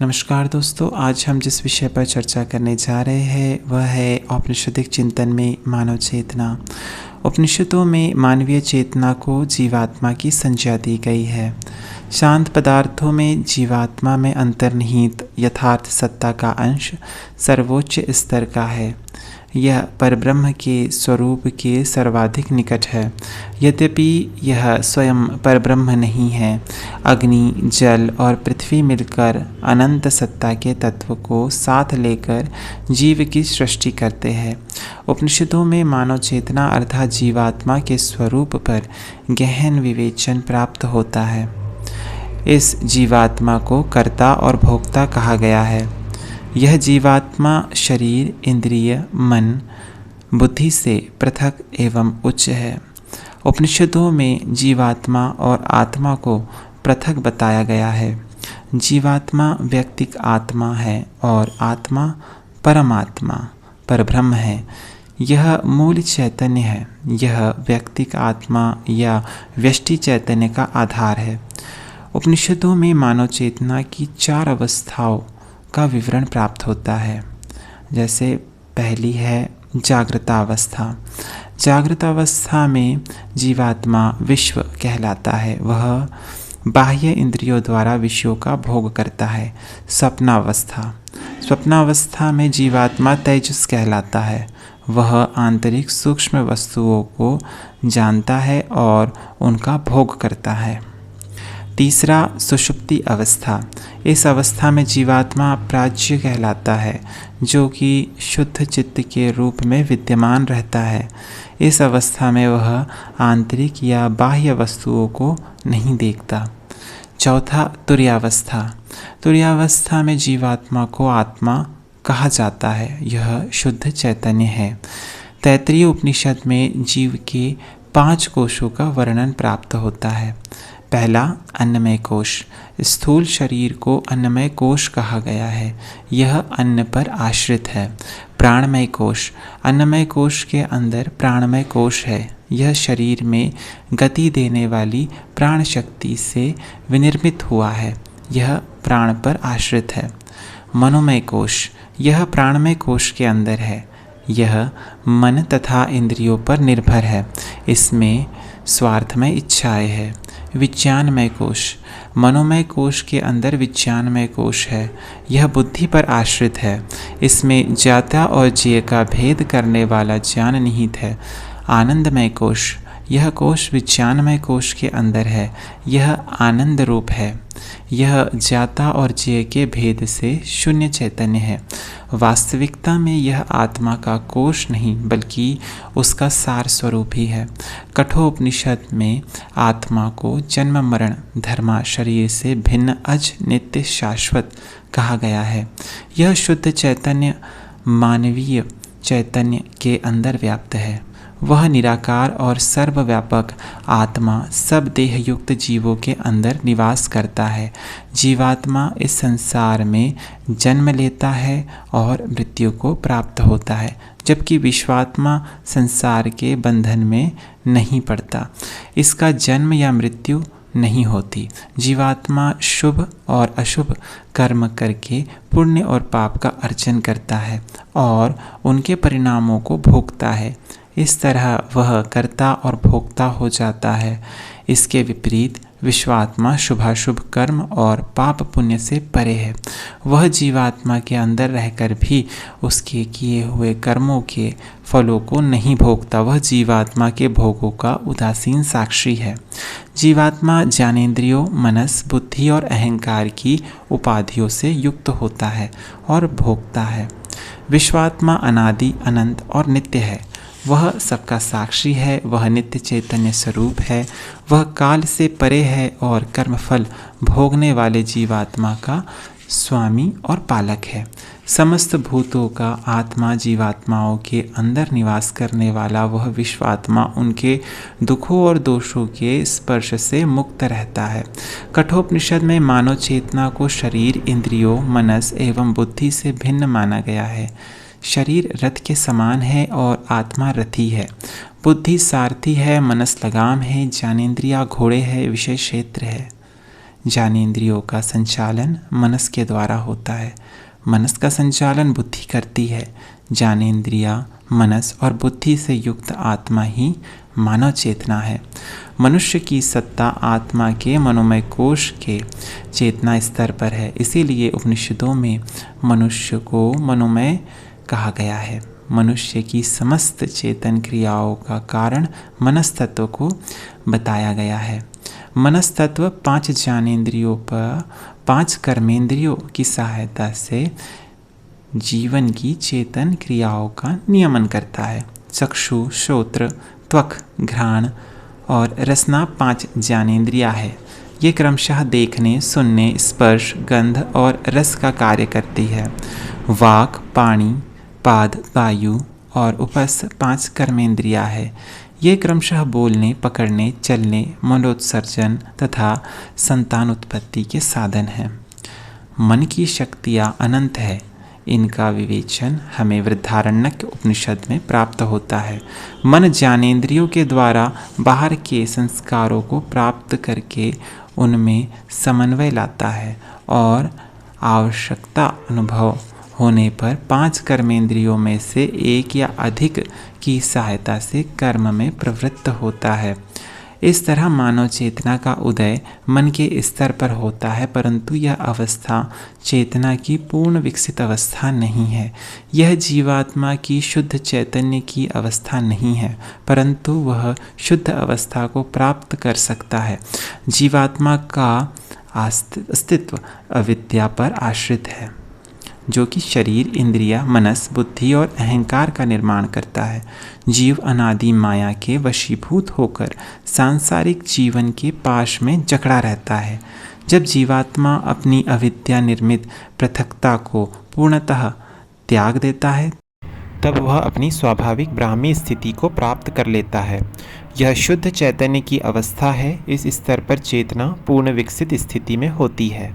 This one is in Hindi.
नमस्कार दोस्तों, आज हम जिस विषय पर चर्चा करने जा रहे हैं वह है औपनिषदिक चिंतन में मानव चेतना। उपनिषदों में मानवीय चेतना को जीवात्मा की संज्ञा दी गई है। शांत पदार्थों में जीवात्मा में अंतर्निहित यथार्थ सत्ता का अंश सर्वोच्च स्तर का है। यह परब्रह्म के स्वरूप के सर्वाधिक निकट है। यद्यपि यह स्वयं परब्रह्म नहीं है, अग्नि, जल और पृथ्वी मिलकर अनंत सत्ता के तत्व को साथ लेकर जीव की सृष्टि करते हैं। उपनिषदों में मानव चेतना अर्थात जीवात्मा के स्वरूप पर गहन विवेचन प्राप्त होता है। इस जीवात्मा को कर्ता और भोक्ता कहा गया है। यह जीवात्मा शरीर, इंद्रिय, मन, बुद्धि से पृथक एवं उच्च है। उपनिषदों में जीवात्मा और आत्मा को पृथक बताया गया है। जीवात्मा व्यक्तिक आत्मा है और आत्मा परमात्मा परब्रह्म है। यह मूल चैतन्य है। यह व्यक्तिक आत्मा या व्यष्टि चैतन्य का आधार है। उपनिषदों में मानव चेतना की 4 अवस्थाओं का विवरण प्राप्त होता है। जैसे पहली है जागृतावस्था। जागृतावस्था में जीवात्मा विश्व कहलाता है। वह बाह्य इंद्रियों द्वारा विषयों का भोग करता है। स्वप्नावस्था। स्वप्नावस्था में जीवात्मा तेजस कहलाता है। वह आंतरिक सूक्ष्म वस्तुओं को जानता है और उनका भोग करता है। तीसरा सुषुप्ति अवस्था। इस अवस्था में जीवात्मा प्राज्ञ कहलाता है, जो कि शुद्ध चित्त के रूप में विद्यमान रहता है। इस अवस्था में वह आंतरिक या बाह्य वस्तुओं को नहीं देखता। चौथा तुर्यावस्था। तुर्यावस्था में जीवात्मा को आत्मा कहा जाता है। यह शुद्ध चैतन्य है। तैत्तिरीय उपनिषद में जीव के 5 कोशों का वर्णन प्राप्त होता है। पहला अन्नमय कोश। स्थूल शरीर को अन्नमय कोश कहा गया है। यह अन्न पर आश्रित है। प्राणमय कोश। अन्नमय कोश के अंदर प्राणमय कोश है। यह शरीर में गति देने वाली प्राण शक्ति से विनिर्मित हुआ है। यह प्राण पर आश्रित है। मनोमय कोश। यह प्राणमय कोश के अंदर है। यह मन तथा इंद्रियों पर निर्भर है। इसमें स्वार्थमय इच्छाएं है। विज्ञानमय कोश। मनोमय कोश के अंदर विज्ञानमय कोश है। यह बुद्धि पर आश्रित है। इसमें ज्ञाता और ज्ञेय का भेद करने वाला ज्ञान निहित है। आनंदमय कोश। यह कोश विज्ञानमय कोश के अंदर है। यह आनंद रूप है। यह ज्ञाता और ज्ञेय के भेद से शून्य चैतन्य है। वास्तविकता में यह आत्मा का कोश नहीं बल्कि उसका सार स्वरूप ही है। कठोपनिषद में आत्मा को जन्म मरण धर्मा शरीर से भिन्न अज नित्य शाश्वत कहा गया है। यह शुद्ध चैतन्य मानवीय चैतन्य के अंदर व्याप्त है। वह निराकार और सर्वव्यापक आत्मा सब देह युक्त जीवों के अंदर निवास करता है। जीवात्मा इस संसार में जन्म लेता है और मृत्यु को प्राप्त होता है, जबकि विश्वात्मा संसार के बंधन में नहीं पड़ता। इसका जन्म या मृत्यु नहीं होती। जीवात्मा शुभ और अशुभ कर्म करके पुण्य और पाप का अर्जन करता है और उनके परिणामों को भोगता है। इस तरह वह कर्ता और भोक्ता हो जाता है। इसके विपरीत विश्वात्मा शुभाशुभ कर्म और पाप पुण्य से परे है। वह जीवात्मा के अंदर रहकर भी उसके किए हुए कर्मों के फलों को नहीं भोगता। वह जीवात्मा के भोगों का उदासीन साक्षी है। जीवात्मा ज्ञानेंद्रियों, मनस, बुद्धि और अहंकार की उपाधियों से युक्त होता है और भोगता है। विश्वात्मा अनादि, अनंत और नित्य है। वह सबका साक्षी है। वह नित्य चैतन्य स्वरूप है। वह काल से परे है और कर्मफल भोगने वाले जीवात्मा का स्वामी और पालक है। समस्त भूतों का आत्मा जीवात्माओं के अंदर निवास करने वाला वह विश्वात्मा उनके दुखों और दोषों के स्पर्श से मुक्त रहता है। कठोपनिषद में मानव चेतना को शरीर, इंद्रियों, मनस एवं बुद्धि से भिन्न माना गया है। शरीर रथ के समान है और आत्मा रथी है। बुद्धि सारथी है, मनस लगाम है, ज्ञानेंद्रिया घोड़े है, विषय क्षेत्र है। ज्ञानेंद्रियों का संचालन मनस के द्वारा होता है। मनस का संचालन बुद्धि करती है। ज्ञानेंद्रिया, मनस और बुद्धि से युक्त आत्मा ही मानव चेतना है। मनुष्य की सत्ता आत्मा के मनोमय कोश के चेतना स्तर पर है। इसीलिए उपनिषदों में मनुष्य को मनोमय कहा गया है। मनुष्य की समस्त चेतन क्रियाओं का कारण मनस्तत्व को बताया गया है। मनस्तत्व 5 ज्ञानेंद्रियों पर 5 कर्मेंद्रियों की सहायता से जीवन की चेतन क्रियाओं का नियमन करता है। चक्षु, श्रोत्र, त्वक, घ्राण और रसना 5 ज्ञानेंद्रियां है। ये क्रमशः देखने, सुनने, स्पर्श, गंध और रस का कार्य करती है। वाक, पाणी, पाद, वायु और उपस्थ 5 कर्मेंद्रियां है। ये क्रमशः बोलने, पकड़ने, चलने, मनोत्सर्जन तथा संतान उत्पत्ति के साधन हैं। मन की शक्तियाँ अनंत है। इनका विवेचन हमें वृद्धारण्यक उपनिषद में प्राप्त होता है। मन ज्ञानेंद्रियों के द्वारा बाहर के संस्कारों को प्राप्त करके उनमें समन्वय लाता है और आवश्यकता अनुभव होने पर 5 कर्मेंद्रियों में से एक या अधिक की सहायता से कर्म में प्रवृत्त होता है। इस तरह मानव चेतना का उदय मन के स्तर पर होता है, परंतु यह अवस्था चेतना की पूर्ण विकसित अवस्था नहीं है। यह जीवात्मा की शुद्ध चैतन्य की अवस्था नहीं है, परंतु वह शुद्ध अवस्था को प्राप्त कर सकता है। जीवात्मा का अस्तित्व अविद्या पर आश्रित है, जो कि शरीर, इंद्रिया, मनस, बुद्धि और अहंकार का निर्माण करता है। जीव अनादि माया के वशीभूत होकर सांसारिक जीवन के पाश में जकड़ा रहता है। जब जीवात्मा अपनी अविद्या निर्मित पृथकता को पूर्णतः त्याग देता है, तब वह अपनी स्वाभाविक ब्राह्मी स्थिति को प्राप्त कर लेता है। यह शुद्ध चैतन्य की अवस्था है। इस स्तर पर चेतना पूर्ण विकसित स्थिति में होती है।